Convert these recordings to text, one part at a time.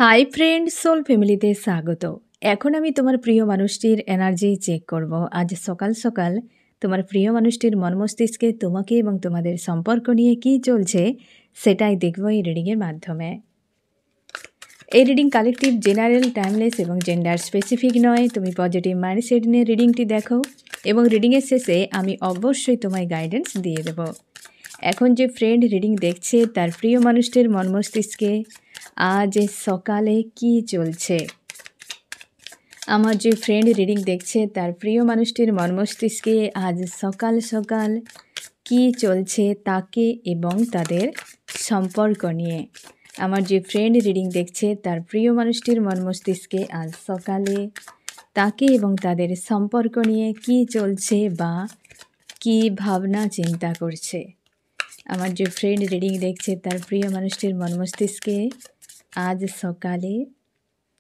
Hi friend, soul ফ্যামিলিতে স্বাগত। এখন আমি তোমার প্রিয় মানুষটির এনার্জি চেক করব। আজ সকাল সকাল তোমার প্রিয় মানুষটির মন মস্তিষ্কে তোমাকে এবং তোমাদের সম্পর্ক নিয়ে কী চলছে সেটাই দেখব এই রিডিংয়ের মাধ্যমে। এই রিডিং কালেকটিভ, জেনারেল, টাইমলেস এবং জেন্ডার স্পেসিফিক নয়। তুমি পজিটিভ মাইন্ডসেট নিয়ে রিডিংটি দেখো এবং রিডিংয়ের শেষে আমি অবশ্যই তোমায় গাইডেন্স দিয়ে দেব। এখন যে ফ্রেন্ড রিডিং দেখছে তার প্রিয় মানুষটির মন মস্তিষ্কে আজ সকালে কি চলছে। আমার যে ফ্রেন্ড রিডিং দেখছে তার প্রিয় মানুষটির মন মস্তিষ্কে আজ সকাল সকাল কি চলছে তাকে এবং তাদের সম্পর্ক নিয়ে। আমার যে ফ্রেন্ড রিডিং দেখছে তার প্রিয় মানুষটির মন মস্তিষ্কে আজ সকালে তাকে এবং তাদের সম্পর্ক নিয়ে কি চলছে বা কি ভাবনা চিন্তা করছে। আমার যে ফ্রেন্ড রিডিং দেখছে তার প্রিয় মানুষটির মন মস্তিষ্কে আজ সকালে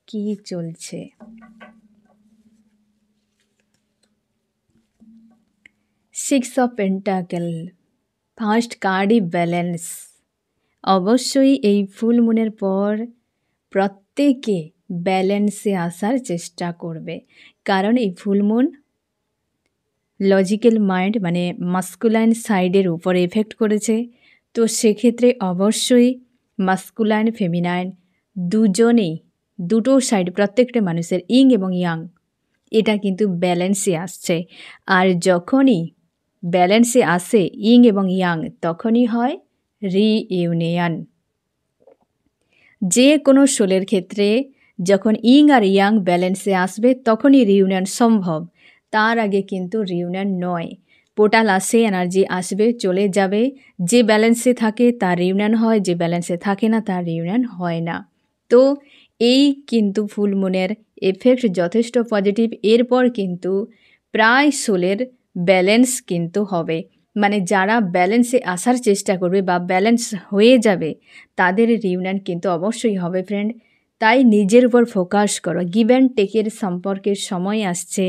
কি চলছে। সিক্স অফ পেন্টাকেল, ফার্স্ট কার্ডই ব্যালেন্স। অবশ্যই এই ফুল মুনের পর প্রত্যেকে ব্যালেন্সে আসার চেষ্টা করবে, কারণ এই ফুল মুন লজিক্যাল মাইন্ড মানে মাস্কুলাইন সাইডের উপর এফেক্ট করেছে। তো সেক্ষেত্রে অবশ্যই মাস্কুলাইন ফেমিনাইন দুজনেই, দুটো সাইড প্রত্যেকটা মানুষের ইং এবং ইয়াং এটা কিন্তু ব্যালেন্সে আসছে। আর যখনই ব্যালেন্সে আসে ইং এবং ইয়াং তখনই হয় রিইউনিয়ন। যে কোনো সোলের ক্ষেত্রে যখন ইং আর ইয়াং ব্যালেন্সে আসবে তখনই রিইউনিয়ন সম্ভব, তার আগে কিন্তু রিইউনিয়ন নয়। পোর্টাল আসে, এনার্জি আসবে, চলে যাবে। যে ব্যালেন্সে থাকে তার রিইউনিয়ন হয়, যে ব্যালেন্সে থাকে না তার রিইউনিয়ন হয় না। তো এই কিন্তু ফুল মুনের এফেক্ট যথেষ্ট পজিটিভ। এরপর কিন্তু প্রায় সোলের ব্যালেন্স কিন্তু হবে, মানে যারা ব্যালেন্সে আসার চেষ্টা করবে বা ব্যালেন্স হয়ে যাবে তাদের রিইউনিয়ন কিন্তু অবশ্যই হবে ফ্রেন্ড। তাই নিজের উপর ফোকাস করো। গিভ অ্যান্ড টেকের সম্পর্কের সময় আসছে।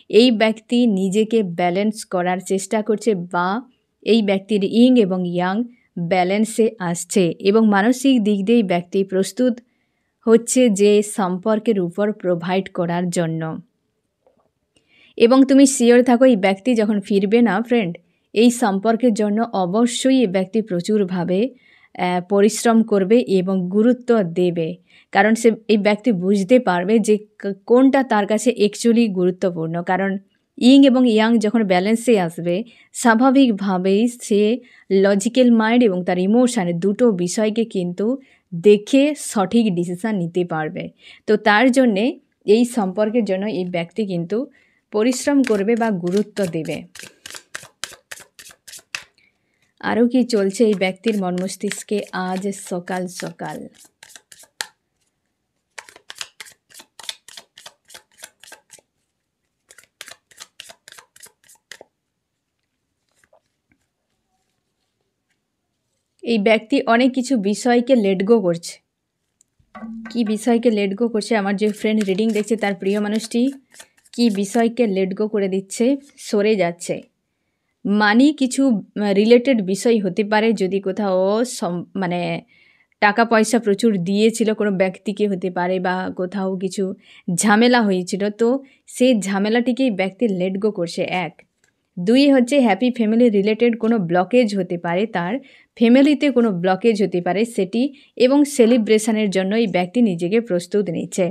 এই ব্যক্তি নিজেকে ব্যালেন্স করার চেষ্টা করছে বা এই ব্যক্তির ইং এবং ইয়াং ব্যালেন্সে আসছে এবং মানসিক দিক দিয়ে ব্যক্তি প্রস্তুত হচ্ছে যে সম্পর্কের উপর প্রোভাইড করার জন্য। এবং তুমি শিওর থাকো এই ব্যক্তি যখন ফিরবে না ফ্রেন্ড, এই সম্পর্কের জন্য অবশ্যই এই ব্যক্তি প্রচুরভাবে পরিশ্রম করবে এবং গুরুত্ব দেবে, কারণ সে এই ব্যক্তি বুঝতে পারবে যে কোনটা তার কাছে অ্যাকচুয়ালি গুরুত্বপূর্ণ। কারণ ইং এবং ইয়াং যখন ব্যালেন্সে আসবে স্বাভাবিকভাবেই সে লজিক্যাল মাইন্ড এবং তার ইমোশান দুটো বিষয়কে কিন্তু দেখে সঠিক ডিসিশান নিতে পারবে। তো তার জন্যে এই সম্পর্কের জন্য এই ব্যক্তি কিন্তু পরিশ্রম করবে বা গুরুত্ব দেবে। আরও কি চলছে এই ব্যক্তির মন মস্তিষ্কে আজ সকাল সকাল। এই ব্যক্তি অনেক কিছু বিষয়কে লেট গো করছে। কি বিষয়কে লেট গো করছে? আমার যে ফ্রেন্ড রিডিং দেখছে তার প্রিয় মানুষটি কি বিষয়কে লেট গো করে দিচ্ছে, সরে যাচ্ছে। মানি কিছু রিলেটেড বিষয় হতে পারে, যদি কোথাও মানে টাকা পয়সা প্রচুর দিয়েছিল কোনো ব্যক্তিকে হতে পারে বা কোথাও কিছু ঝামেলা হয়েছিল, তো সেই ঝামেলাটিকেই ব্যক্তি লেট গো করছে। এক, দুই হচ্ছে হ্যাপি ফ্যামিলি রিলেটেড কোনো ব্লকেজ হতে পারে, তার ফ্যামিলিতে কোনো ব্লকেজ হতে পারে সেটি, এবং সেলিব্রেশনের জন্য এই ব্যক্তি নিজেকে প্রস্তুত নিচ্ছে।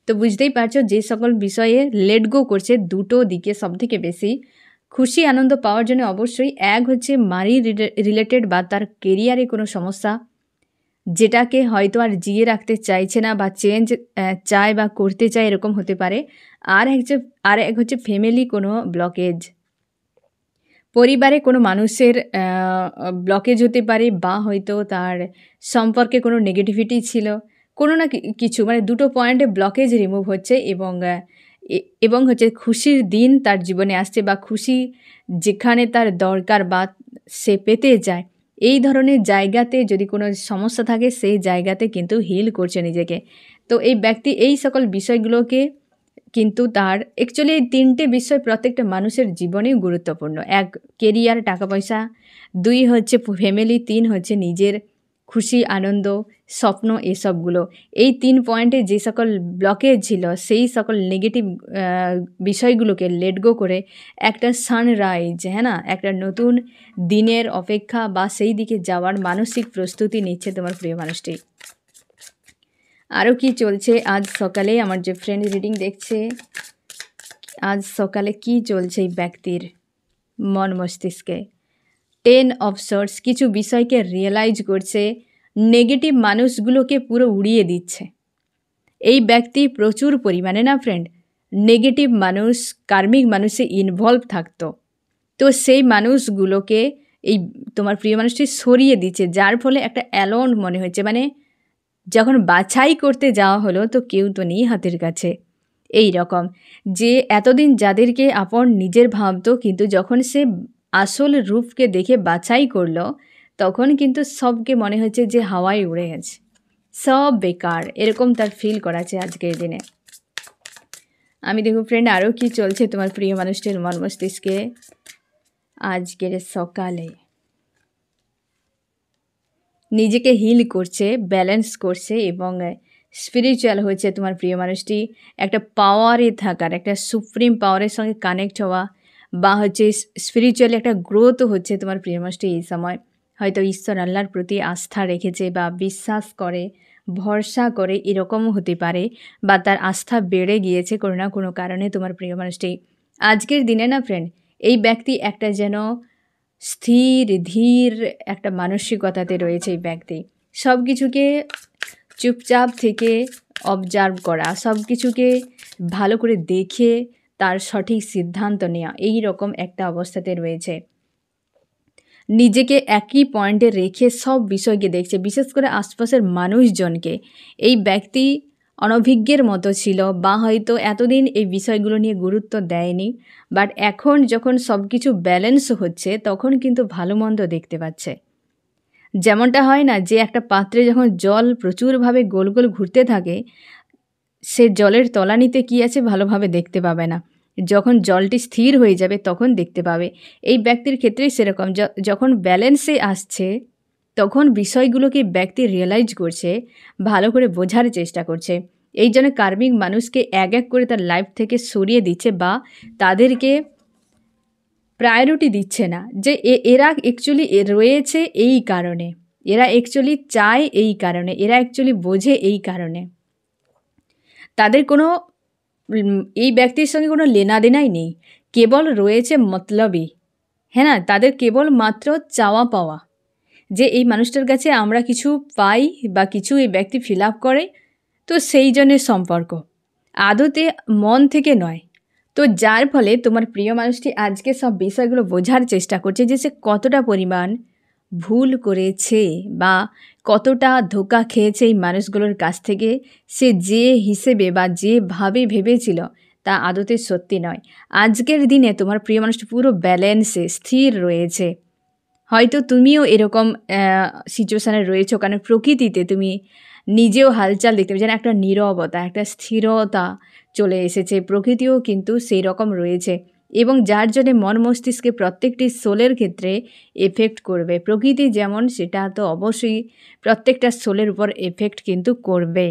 তো বুঝতেই পারছো যে সকল বিষয়ে লেট গো করছে দুটো দিকে সবথেকে বেশি খুশি আনন্দ পাওয়ার জন্য অবশ্যই এক হচ্ছে মানি রিলেটেড বা তার কেরিয়ারে কোনো সমস্যা যেটাকে হয়তো আর জিয়ে রাখতে চাইছে না বা চেঞ্জ চায় বা করতে চায়, এরকম হতে পারে। আর এক হচ্ছে ফ্যামিলি কোনো ব্লকেজ, পরিবারে কোনো মানুষের ব্লকেজ হতে পারে বা হয়তো তার সম্পর্কে কোনো নেগেটিভিটি ছিল, কোনো না কিছু, মানে দুটো পয়েন্টে ব্লকেজ রিমুভ হচ্ছে এবং হচ্ছে খুশির দিন তার জীবনে আসছে বা খুশি যেখানে তার দরকার বা সে পেতে যায়, এই ধরনের জায়গাতে যদি কোনো সমস্যা থাকে সেই জায়গাতে কিন্তু হিল করছে নিজেকে। তো এই ব্যক্তি এই সকল বিষয়গুলোকে কিন্তু তার অ্যাকচুয়ালি এই তিনটে বিষয় প্রত্যেকটা মানুষের জীবনেই গুরুত্বপূর্ণ। এক, কেরিয়ার টাকা পয়সা, দুই হচ্ছে ফ্যামিলি, তিন হচ্ছে নিজের খুশি, আনন্দ, স্বপ্ন এসবগুলো। এই 3 পয়েন্টে যে সকল ব্লকেজ ছিল সেই সকল নেগেটিভ বিষয়গুলোকে লেট গো করে একটা সানরাইজ, হ্যাঁ না? একটা নতুন দিনের অপেক্ষা বা সেই দিকে যাওয়ার মানসিক প্রস্তুতি নিচ্ছে তোমার প্রিয় মানুষটি। আরও কি চলছে আজ সকালে? আমার যে ফ্রেন্ড রিডিং দেখছে, আজ সকালে কি চলছে এই ব্যক্তির মন মস্তিষ্কে? 10 অফ সোর্স, কিছু বিষয়কে রিয়েলাইজ করছে, নেগেটিভ মানুষগুলোকে পুরো উড়িয়ে দিচ্ছে। এই ব্যক্তি প্রচুর পরিমাণে না ফ্রেন্ড নেগেটিভ মানুষ, কার্মিক মানুষে ইনভলভ থাকতো, তো সেই মানুষগুলোকে এই তোমার প্রিয় মানুষটি সরিয়ে দিচ্ছে, যার ফলে একটা অ্যালোন মনে হচ্ছে। মানে যখন বাছাই করতে যাওয়া হলো তো কেউ তো নেই হাতের কাছে। এই রকম যে এতদিন যাদেরকে আপন নিজের ভাবতো, কিন্তু যখন সে আসল রূপকে দেখে বাছাই করলো তখন কিন্তু সবকে মনে হচ্ছে যে হাওয়ায় উড়ে গেছে, সব বেকার, এরকম তার ফিল করাচ্ছে আজকের দিনে। আমি দেখো ফ্রেন্ড আরও কি চলছে তোমার প্রিয় মানুষটির মন মস্তিষ্কে আজকের সকালে। নিজেকে হিল করছে, ব্যালেন্স করছে এবং স্পিরিচুয়াল হচ্ছে তোমার প্রিয় মানুষটি। একটা পাওয়ারে থাকার, একটা সুপ্রিম পাওয়ারের সঙ্গে কানেক্ট হওয়া বা হচ্ছে স্পিরিচুয়ালি একটা গ্রোথ হচ্ছে তোমার প্রিয় মানুষটি। এই সময় হয়তো ঈশ্বর আল্লাহর প্রতি আস্থা রেখেছে বা বিশ্বাস করে, ভরসা করে, এরকমও হতে পারে, বা তার আস্থা বেড়ে গিয়েছে কোনো না কোনো কারণে তোমার প্রিয় মানুষটি। আজকের দিনে না ফ্রেন্ড এই ব্যক্তি একটা যেন স্থির ধীর একটা মানসিকতাতে রয়েছে। এই ব্যক্তি সব কিছুকে চুপচাপ থেকে অবজার্ভ করা, সব কিছুকে ভালো করে দেখে তার সঠিক সিদ্ধান্ত নেওয়া, এই রকম একটা অবস্থাতে রয়েছে। নিজেকে একই পয়েন্টে রেখে সব বিষয়কে দেখছে, বিশেষ করে আশপাশের মানুষজনকে। এই ব্যক্তি অনভিজ্ঞের মতো ছিল বা হয়তো এতদিন এই বিষয়গুলো নিয়ে গুরুত্ব দেয়নি, বাট এখন যখন সব কিছু ব্যালেন্স হচ্ছে তখন কিন্তু ভালো মন্দ দেখতে পাচ্ছে। যেমনটা হয় না যে একটা পাত্রে যখন জল প্রচুরভাবে গোল গোল ঘুরতে থাকে, সে জলের তলানিতে কী আছে ভালোভাবে দেখতে পাবে না, যখন জলটি স্থির হয়ে যাবে তখন দেখতে পাবে। এই ব্যক্তির ক্ষেত্রেই সেরকম, যখন ব্যালেন্সে আসছে তখন বিষয়গুলোকে ব্যক্তি রিয়েলাইজ করছে, ভালো করে বোঝার চেষ্টা করছে। এই জন্য কার্মিক মানুষকে এক এক করে তার লাইফ থেকে সরিয়ে দিচ্ছে বা তাদেরকে প্রায়োরিটি দিচ্ছে না, যে এরা অ্যাকচুয়ালি রয়েছে এই কারণে, এরা অ্যাকচুয়ালি চায় এই কারণে, এরা অ্যাকচুয়ালি বোঝে এই কারণে। তাদের কোনো এই ব্যক্তির সঙ্গে কোনো লেনাদেনাই নেই, কেবল রয়েছে মতলবই, হ্যাঁ না? তাদের কেবল মাত্র চাওয়া পাওয়া, যে এই মানুষটার কাছে আমরা কিছু পাই বা কিছু এই ব্যক্তি ফিল আপ করে, তো সেই জন্যের সম্পর্ক, আদতে মন থেকে নয়। তো যার ফলে তোমার প্রিয় মানুষটি আজকে সব বিষয়গুলো বোঝার চেষ্টা করছে যে সে কতটা পরিমাণ ভুল করেছে বা কতটা ধোঁকা খেয়েছে এই মানুষগুলোর কাছ থেকে। সে যে হিসেবে বা যেভাবে ভেবেছিল তা আদতে সত্যি নয়। আজকের দিনে তোমার প্রিয় মানুষটি পুরো ব্যালেন্সে স্থির রয়েছে। হয়তো তুমিও এরকম সিচুয়েশানে রয়েছো, কারণ প্রকৃতিতে তুমি নিজেও হালচাল দেখতে পাবে, যেন একটা নীরবতা, একটা স্থিরতা চলে এসেছে। প্রকৃতিও কিন্তু সেই রকম রয়েছে এবং যার জন্যে মন মস্তিষ্কে প্রত্যেকটি সোলের ক্ষেত্রে এফেক্ট করবে। প্রকৃতি যেমন, সেটা তো অবশ্যই প্রত্যেকটা সোলের উপর এফেক্ট কিন্তু করবে।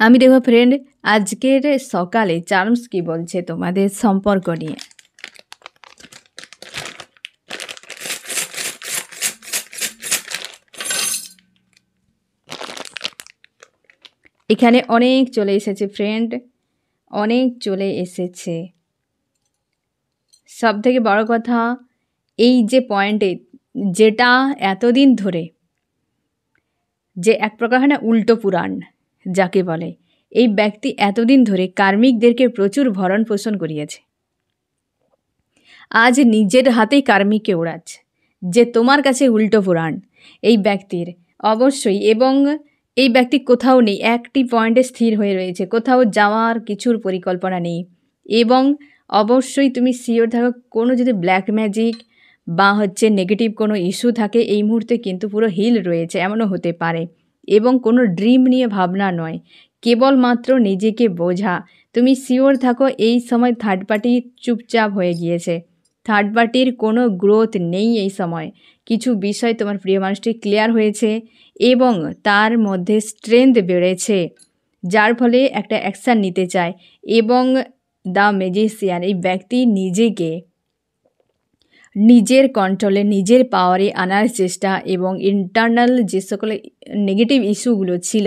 আমি দেখো ফ্রেন্ড আজকের সকালে চার্মস কি বলছে তোমাদের সম্পর্ক নিয়ে। এখানে অনেক চলে এসেছে ফ্রেন্ড, অনেক চলে এসেছে। সব থেকে বড় কথা এই যে পয়েন্টে, যেটা এতদিন ধরে যে এক প্রকার হয় না উল্টো পুরাণ যাকে বলে, এই ব্যক্তি এতদিন ধরে কার্মিকদেরকে প্রচুর ভরণ পোষণ করিয়েছে। আজ নিজের হাতেই কার্মিককে ওড়াচ্ছে, যে তোমার কাছে উল্টো পুরাণ এই ব্যক্তির অবশ্যই। এবং এই ব্যক্তি কোথাও নেই, একটি পয়েন্টে স্থির হয়ে রয়েছে, কোথাও যাওয়ার কিছুর পরিকল্পনা নেই। এবং অবশ্যই তুমি শিওর থাকো, কোনো যদি ব্ল্যাক ম্যাজিক বা হচ্ছে নেগেটিভ কোনো ইস্যু থাকে এই মুহূর্তে কিন্তু পুরো হিল রয়েছে, এমনও হতে পারে। এবং কোনো ড্রিম নিয়ে ভাবনা নয়, কেবলমাত্র নিজেকে বোঝা। তুমি শিওর থাকো এই সময় থার্ড পার্টি চুপচাপ হয়ে গিয়েছে, থার্ড পার্টির কোনো গ্রোথ নেই এই সময়, কিছু বিষয় তোমার প্রিয় মানুষটি ক্লিয়ার হয়েছে এবং তার মধ্যে স্ট্রেংথ বেড়েছে, যার ফলে একটা অ্যাকশান নিতে চায়। এবং দ্য ম্যাজিশিয়ান, এই ব্যক্তি নিজেকে নিজের কন্ট্রোলে, নিজের পাওয়ারে আনার চেষ্টা এবং ইন্টারনাল যে সকল নেগেটিভ ইস্যুগুলো ছিল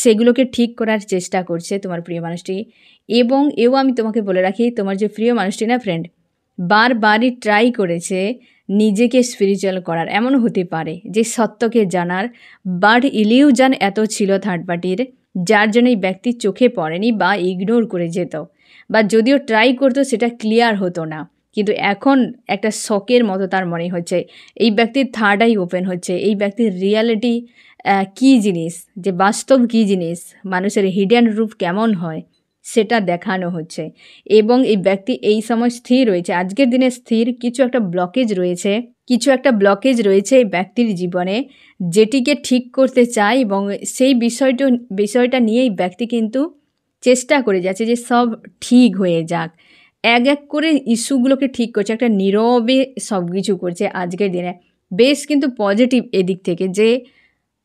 সেগুলোকে ঠিক করার চেষ্টা করছে তোমার প্রিয় মানুষটি। এবং এও আমি তোমাকে বলে রাখি, তোমার যে প্রিয় মানুষটি না ফ্রেন্ড, বারবারই ট্রাই করেছে নিজেকে স্পিরিচুয়াল করার। এমন হতে পারে যে সত্যকে জানার, বাট ইলিউশন এত ছিল থার্ড পার্টির, যার জন্য এই ব্যক্তি চোখে পড়েনি বা ইগনোর করে যেত, বা যদিও ট্রাই করতো সেটা ক্লিয়ার হতো না। কিন্তু এখন একটা শকের মতো তার মনে হচ্ছে, এই ব্যক্তির থার্ড আই ওপেন হচ্ছে, এই ব্যক্তির রিয়ালিটি কী জিনিস, যে বাস্তব কী জিনিস, মানুষের হিডেন রূপ কেমন হয় সেটা দেখানো হচ্ছে। এবং এই ব্যক্তি এই সময় স্থির রয়েছে, আজকের দিনে স্থির। কিছু একটা ব্লকেজ রয়েছে এই ব্যক্তির জীবনে, যেটিকে ঠিক করতে চায় এবং সেই বিষয়টা নিয়ে এই ব্যক্তি কিন্তু চেষ্টা করে যাচ্ছে যে সব ঠিক হয়ে যাক। এক এক করে ইস্যুগুলোকে ঠিক করছে, একটা নীরবে সব কিছু করছে আজকের দিনে। বেশ কিন্তু পজিটিভ এদিক থেকে, যে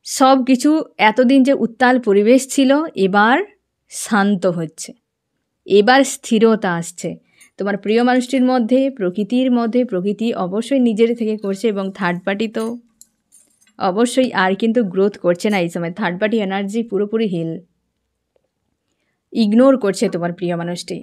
সব কিছু এতদিন যে উত্তাল পরিবেশ ছিল এবার শান্ত হচ্ছে, এবার স্থিরতা আসছে তোমার প্রিয় মানুষটির মধ্যে, প্রকৃতির মধ্যে। প্রকৃতি অবশ্যই নিজের থেকে করছে এবং থার্ড পার্টি তো অবশ্যই আর কিন্তু গ্রোথ করছে না এই সময়। থার্ড পার্টি এনার্জি পুরোপুরি হিল, ইগনোর করছে তোমার প্রিয় মানুষটি।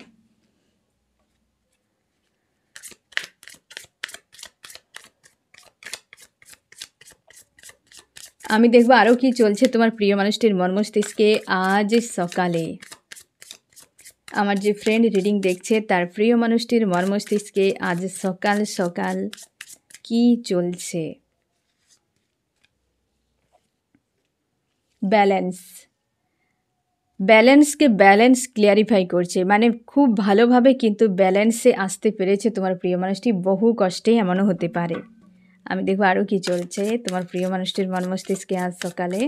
আমি দেখবো আরও কি চলছে তোমার প্রিয় মানুষটির মন মস্তিষ্কে আজ সকালে। আমার যে ফ্রেন্ড রিডিং দেখছে তার প্রিয় মানুষটির মন মস্তিষ্কে আজ সকাল সকাল কি চলছে। ব্যালেন্স ক্লিয়ারিফাই করছে, মানে খুব ভালোভাবে কিন্তু ব্যালেন্সে আসতে পেরেছে তোমার প্রিয় মানুষটি, বহু কষ্টে এমনও হতে পারে। আমি দেখবো আরও কি চলছে তোমার প্রিয় মানুষটির মন মস্তিষ্কে আজ সকালে।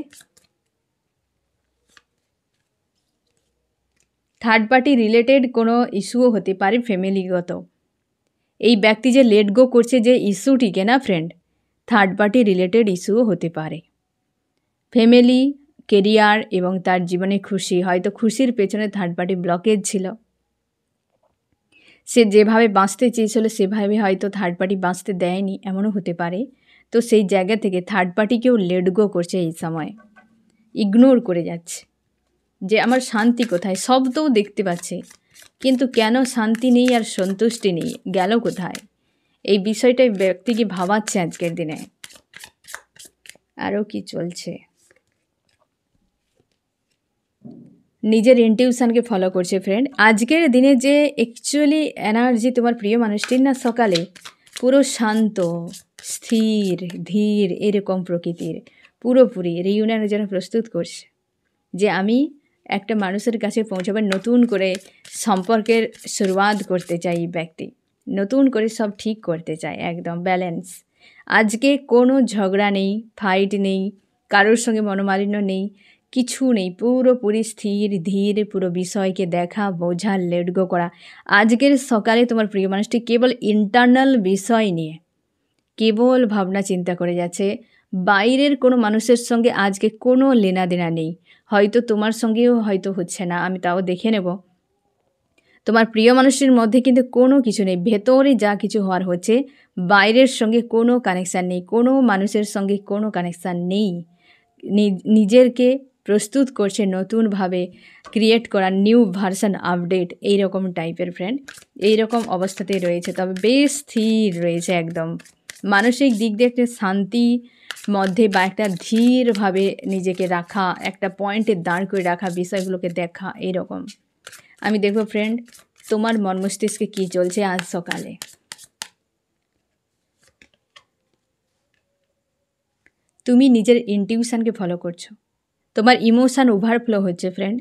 থার্ড পার্টি রিলেটেড কোনো ইস্যুও হতে পারে ফ্যামিলিগত। এই ব্যক্তি যে লেট গো করছে যে ইস্যুটিকে না ফ্রেন্ড, থার্ড পার্টি রিলেটেড ইস্যুও হতে পারে। ফ্যামিলি, কেরিয়ার এবং তার জীবনে খুশি, হয়তো খুশির পেছনে থার্ড পার্টি ব্লকেজ ছিল। সে যেভাবে বাঁচতে চেয়েছিল সেভাবে হয়তো থার্ড পার্টি বাঁচতে দেয়নি, এমনও হতে পারে। তো সেই জায়গা থেকে থার্ড পার্টিকেও লেট গো করছে এই সময়, ইগনোর করে যাচ্ছে যে আমার শান্তি কোথায়। সব তো দেখতে পাচ্ছে, কিন্তু কেন শান্তি নেই আর সন্তুষ্টি নেই, গেল কোথায়? এই বিষয়টাই ব্যক্তিকে ভাবাচ্ছে আজকের দিনে। আরও কি চলছে? নিজের ইনটিউশনকে ফলো করছে ফ্রেন্ড। আজকের দিনে যে অ্যাকচুয়ালি এনার্জি তোমার প্রিয় মানুষটির না সকালে পুরো শান্ত, স্থির, ধীর, এরকম প্রকৃতির, পুরোপুরি রিইউনিয়নের জন্য প্রস্তুত করছে যে আমি একটা মানুষের কাছে পৌঁছাবার, নতুন করে সম্পর্কের শুরুয়াত করতে চাই। এই ব্যক্তি নতুন করে সব ঠিক করতে চায়, একদম ব্যালেন্স। আজকে কোনো ঝগড়া নেই, ফাইট নেই, কারোর সঙ্গে মনোমালিন্য নেই, কিছু নেই, পুরোপুরি স্থির ধীর, পুরো বিষয়কে দেখা, বোঝা, লেট গো করা। আজকের সকালে তোমার প্রিয় মানুষটি কেবল ইন্টারনাল বিষয় নিয়ে কেবল ভাবনা চিন্তা করে যাচ্ছে। বাইরের কোনো মানুষের সঙ্গে আজকে কোনো লেনা দেনা নেই, হয়তো তোমার সঙ্গেও হয়তো হচ্ছে না, আমি তাও দেখে নেব। তোমার প্রিয় মানুষের মধ্যে কিন্তু কোনো কিছু নেই, ভেতরে যা কিছু হওয়ার হচ্ছে, বাইরের সঙ্গে কোনো কানেকশান নেই, কোনো মানুষের সঙ্গে কোনো কানেকশান নেই। নিজেরকে প্রস্তুত করছে নতুনভাবে ক্রিয়েট করা, নিউ ভার্সন, আপডেট, এইরকম টাইপের ফ্রেন্ড, এইরকম অবস্থাতেই রয়েছে। তবে বেশ স্থির রয়েছে একদম, মানসিক দিক দিয়ে একটা শান্তি মধ্যে বা একটা ধীরভাবে নিজেকে রাখা, একটা পয়েন্টে দাঁড় করে রাখা, বিষয়গুলোকে দেখা, এইরকম। আমি দেখব ফ্রেন্ড তোমার মন মস্তিষ্কে কী চলছে আজ সকালে। তুমি নিজের ইনটিউশনকে ফলো করছো, তোমার ইমোশান ওভারফ্লো হচ্ছে ফ্রেন্ড,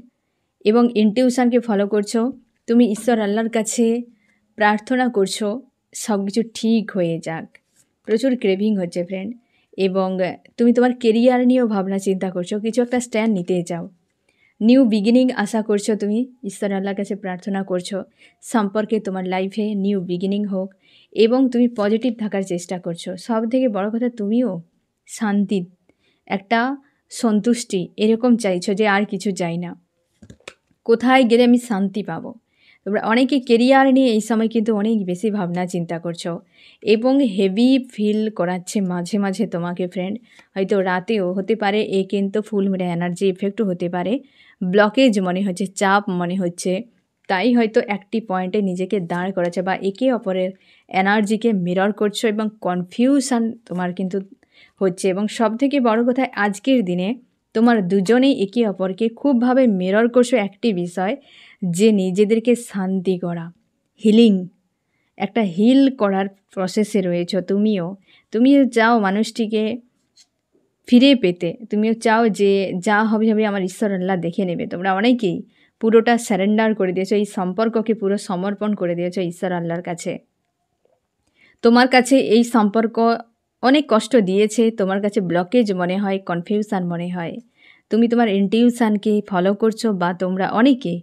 এবং ইনটিউশনকে ফলো করছো। তুমি ঈশ্বর আল্লাহর কাছে প্রার্থনা করছো সব কিছু ঠিক হয়ে যাক, প্রচুর ক্রেভিং হচ্ছে ফ্রেন্ড। এবং তুমি তোমার কেরিয়ার নিয়েও ভাবনা চিন্তা করছো, কিছু একটা স্ট্যান্ড নিতে চাও, নিউ বিগিনিং আশা করছো। তুমি ঈশ্বর আল্লাহর কাছে প্রার্থনা করছো সম্পর্কে তোমার লাইফে নিউ বিগিনিং হোক এবং তুমি পজিটিভ থাকার চেষ্টা করছো। সবথেকে বড় কথা তুমিও শান্তি, একটা সন্তুষ্টি এরকম চাইছো যে আর কিছু চাই না। কোথায় গেলে আমি শান্তি পাবো। তোমরা অনেকে কেরিয়ার নিয়ে এই সময় কিন্তু অনেক বেশি ভাবনা চিন্তা করছো এবং হেভি ফিল করাচ্ছে মাঝে মাঝে তোমাকে ফ্রেন্ড। হয়তো রাতেও হতে পারে, এ কিন্তু ফুল মুডে এনার্জি ইফেক্টও হতে পারে। ব্লকেজ মনে হচ্ছে, চাপ মনে হচ্ছে, তাই হয়তো একটি পয়েন্টে নিজেকে দাঁড় করাচ্ছে বা একে অপরের এনার্জিকে মিরর করছো এবং কনফিউশন তোমার কিন্তু হচ্ছে। এবং সবথেকে বড় কথা আজকের দিনে তোমার দুজনেই একে অপরকে খুবভাবে মিরর করছো একটি বিষয়, যে নিজেদেরকে শান্তি করা, হিলিং, একটা হিল করার প্রসেসে রয়েছ। তুমিও চাও মানুষটিকে ফিরে পেতে, তুমিও চাও যে যা হবে হবে আমার ঈশ্বর আল্লাহ দেখে নেবে। তোমরা অনেকেই পুরোটা স্যারেন্ডার করে দিয়েছো, এই সম্পর্ককে পুরো সমর্পণ করে দিয়েছো ঈশ্বর আল্লাহর কাছে। তোমার কাছে এই সম্পর্ক অনেক কষ্ট দিয়েছে, তোমার কাছে ব্লকেজ মনে হয়, কনফিউশন মনে হয়। তুমি তোমার ইনটিউশনকে ফলো করছো বা তোমরা অনেকে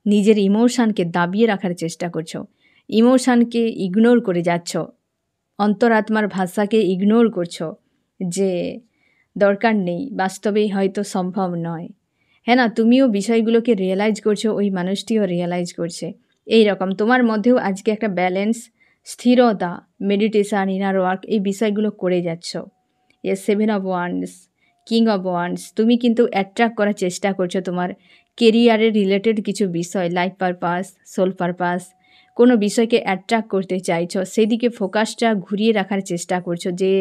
নিজের ইমোশনকে দাবিয়ে রাখার চেষ্টা করছো, ইমোশনকে ইগনোর করে যাচ্ছ, অন্তরাত্মার ভাষাকে ইগনোর করছো যে দরকার নেই, বাস্তবে হয়তো সম্ভব নয়। হ্যাঁ না, তুমিও বিষয়গুলোকে রিয়েলাইজ করছো, ওই মানুষটিও রিয়েলাইজ করছে। এই রকম তোমার মধ্যেও আজকে একটা ব্যালেন্স, স্থিরতা, মেডিটেশান, ইনার ওয়ার্ক এই বিষয়গুলো করে যাচ্ছ। এ 7 of wands, king of wands, তুমি কিন্তু অ্যাট্রাক্ট করার চেষ্টা করছো তোমার কেরিয়ারের রিলেটেড কিছু বিষয়, লাইফ পারপাস, সোল পারপাস, কোনো বিষয়কে অ্যাট্রাক্ট করতে চাইছো, সেদিকে ফোকাসটা ঘুরিয়ে রাখার চেষ্টা করছো যে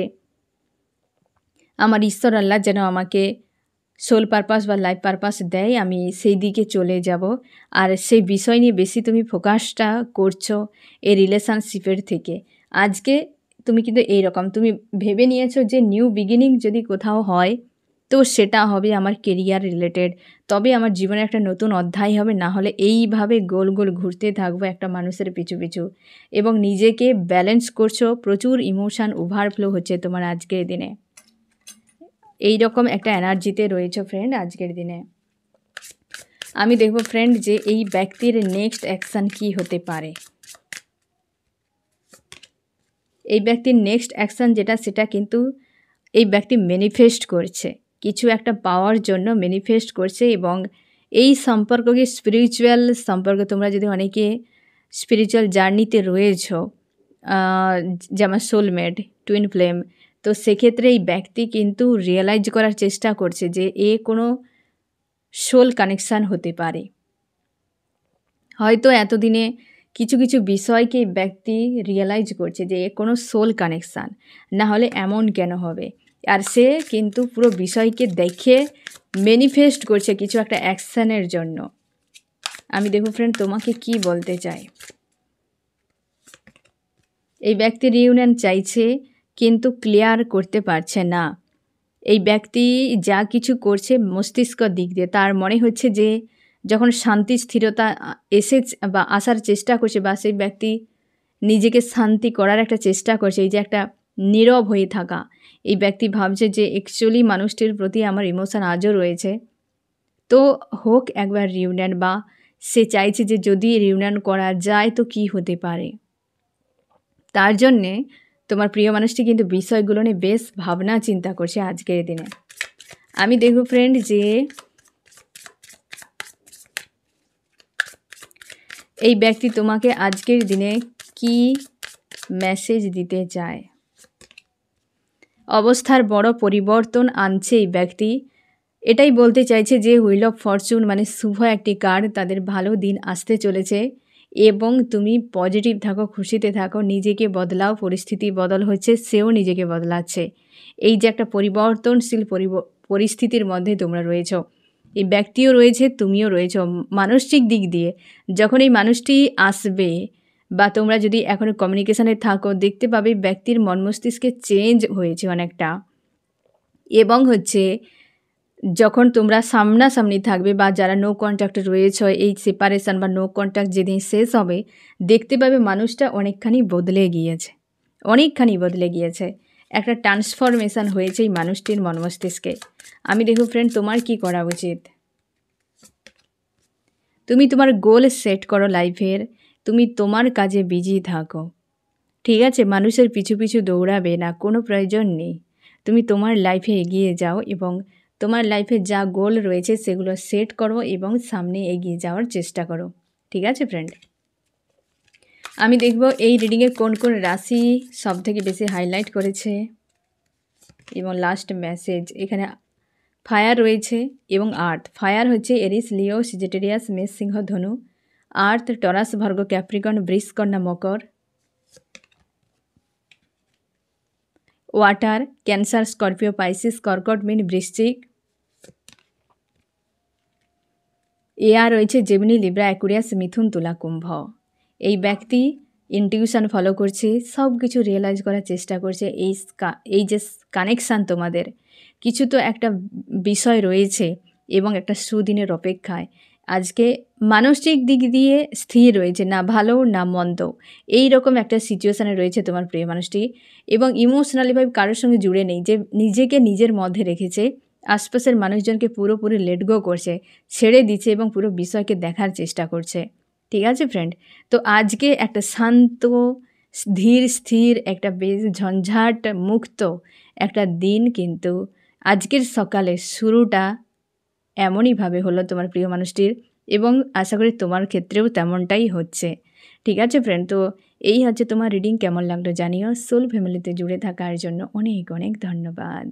আমার ঈশ্বর আল্লাহ যেন আমাকে সোল পারপাস বা লাইফ পারপাস দেয়, আমি সেই দিকে চলে যাব। আর সেই বিষয় নিয়ে বেশি তুমি ফোকাসটা করছো এই রিলেশনশিপের থেকে। আজকে তুমি কিন্তু এইরকম তুমি ভেবে নিয়েছো যে নিউ বিগিনিং যদি কোথাও হয় তো সেটা হবে আমার কেরিয়ার রিলেটেড, তবে আমার জীবনে একটা নতুন অধ্যায় হবে, না হলে এইভাবে গোল গোল ঘুরতে থাকবো একটা মানুষের পিছু পিছু। এবং নিজেকে ব্যালেন্স করছো, প্রচুর ইমোশান ওভারফ্লো হচ্ছে তোমার আজকের দিনে। এই রকম একটা এনার্জিতে রয়েছে ফ্রেন্ড আজকের দিনে। আমি দেখব ফ্রেন্ড যে এই ব্যক্তির নেক্সট অ্যাকশান কি হতে পারে। এই ব্যক্তির নেক্সট অ্যাকশান যেটা, সেটা কিন্তু এই ব্যক্তি ম্যানিফেস্ট করছে, কিছু একটা পাওয়ার জন্য ম্যানিফেস্ট করছে। এবং এই সম্পর্ককে স্পিরিচুয়াল সম্পর্ক, তোমরা যদি অনেকে স্পিরিচুয়াল জার্নিতে রয়েছ, যেমন সোলমেট, টুইন ফ্লেম, তো সেক্ষেত্রে এই ব্যক্তি কিন্তু রিয়েলাইজ করার চেষ্টা করছে যে এ কোনো সোল কানেকশান হতে পারে। হয়তো এতদিনে কিছু কিছু বিষয়কে ব্যক্তি রিয়েলাইজ করছে যে এ কোনো সোল কানেকশান, না হলে এমন কেন হবে। আর সে কিন্তু পুরো বিষয়কে দেখে ম্যানিফেস্ট করছে কিছু একটা অ্যাকশানের জন্য। আমি দেখো ফ্রেন্ড তোমাকে কি বলতে চাই। এই ব্যক্তি রিউনিয়ন চাইছে কিন্তু ক্লিয়ার করতে পারছে না। এই ব্যক্তি যা কিছু করছে মস্তিষ্ক দিক দিয়ে তার মনে হচ্ছে যে যখন শান্তি স্থিরতা এসে বা আসার চেষ্টা করছে, বা সেই ব্যক্তি নিজেকে শান্তি করার একটা চেষ্টা করছে, এই যে একটা নীরব হয়ে থাকা, এই ব্যক্তি ভাবছে যে অ্যাকচুয়ালি মানুষটির প্রতি আমার ইমোশন আজও রয়েছে, তো হোক একবার রিউনিয়ন, বা সে চাইছে যে যদি রিউনিয়ন করা যায় তো কি হতে পারে। তার জন্যে তোমার প্রিয় মানুষটি কিন্তু বিষয়গুলো নিয়ে বেশ ভাবনা চিন্তা করছে আজকের দিনে। আমি দেখব ফ্রেন্ড যে এই ব্যক্তি তোমাকে আজকের দিনে কি মেসেজ দিতে চায়। অবস্থার বড় পরিবর্তন আনছে এই ব্যক্তি, এটাই বলতে চাইছে যে হুইল অফ ফরচুন মানে শুভ একটি কার্ড, তাদের ভালো দিন আসতে চলেছে। এবং তুমি পজিটিভ থাকো, খুশিতে থাকো, নিজেকে বদলাও, পরিস্থিতি বদল হচ্ছে, সেও নিজেকে বদলাচ্ছে। এই যে একটা পরিবর্তনশীল পরিস্থিতির মধ্যে তোমরা রয়েছ, এই ব্যক্তিও রয়েছে, তুমিও রয়েছ। মানসিক দিক দিয়ে যখন এই মানুষটি আসবে, বা তোমরা যদি এখনও কমিউনিকেশানে থাকো, দেখতে পাবে ব্যক্তির মন মস্তিষ্কে চেঞ্জ হয়েছে অনেকটা। এবং হচ্ছে যখন তোমরা সামনাসামনি থাকবে, বা যারা নো কন্ট্যাক্টে রয়েছে, এই সেপারেশান বা নো কন্ট্যাক্ট যেদিন শেষ হবে, দেখতে পাবে মানুষটা অনেকখানি বদলে গিয়েছে, অনেকখানি বদলে গিয়েছে, একটা ট্রান্সফরমেশান হয়েছে এই মানুষটির মন মস্তিষ্কে। আমি দেখো ফ্রেন্ড তোমার কি করা উচিত। তুমি তোমার গোল সেট করো লাইফের, তুমি তোমার কাজে বিজি থাকো, ঠিক আছে? মানুষের পিছু, পিছু দৌড়াবে না, কোনো প্রয়োজন নেই। তুমি তোমার লাইফে এগিয়ে যাও এবং তোমার লাইফে যা গোল রয়েছে সেগুলো সেট করো এবং সামনে এগিয়ে যাওয়ার চেষ্টা করো। ঠিক আছে ফ্রেন্ড? আমি দেখব এই রিডিংয়ে কোন, কোন রাশি সবথেকে বেশি হাইলাইট করেছে এবং লাস্ট মেসেজ এখানে ফায়ার রয়েছে এবং আর্থ। ফায়ার হচ্ছে এরিস, লিও, সেজিটেরিয়াস, মেষ, সিংহ, ধনু। আর্থ টরাস, ভার্গ, ক্যাপ্রিকন, বৃষ, কন্যা, মকর। ওয়াটার ক্যান্সার, স্করপিও, পাইসিস, কর্কট, মীন, বৃশ্চিক। এয়ার রয়েছে জেমিনি, লিব্রা, অ্যাকুরিয়াস, মিথুন, তুলা, কুম্ভ। এই ব্যক্তি ইনটিউশন ফলো করছে, সব কিছু রিয়েলাইজ করার চেষ্টা করছে। এই যে কানেকশান তোমাদের, কিছু তো একটা বিষয় রয়েছে এবং একটা সুদিনের অপেক্ষায়। আজকে মানসিক দিক দিয়ে স্থির রয়েছে, না ভালো না মন্দ, এই রকম একটা সিচুয়েশানে রয়েছে তোমার প্রিয় মানুষটি এবং ইমোশনালিভাবে কারোর সঙ্গে জুড়ে নেই, যে নিজেকে নিজের মধ্যে রেখেছে। আশপাশের মানুষজনকে পুরোপুরি লেট গো করছে, ছেড়ে দিচ্ছে এবং পুরো বিষয়কে দেখার চেষ্টা করছে। ঠিক আছে ফ্রেন্ড? তো আজকে একটা শান্ত, ধীর স্থির, একটা বেশ ঝঞ্ঝাট মুক্ত একটা দিন, কিন্তু আজকের সকালে শুরুটা এমনইভাবে হলো তোমার প্রিয় মানুষটির এবং আশা করি তোমার ক্ষেত্রেও তেমনটাই হচ্ছে। ঠিক আছে ফ্রেন্ড? তো এই হচ্ছে তোমার রিডিং। কেমন লাগলো জানিও। সোল ফ্যামিলিতে জুড়ে থাকার জন্য অনেক অনেক ধন্যবাদ।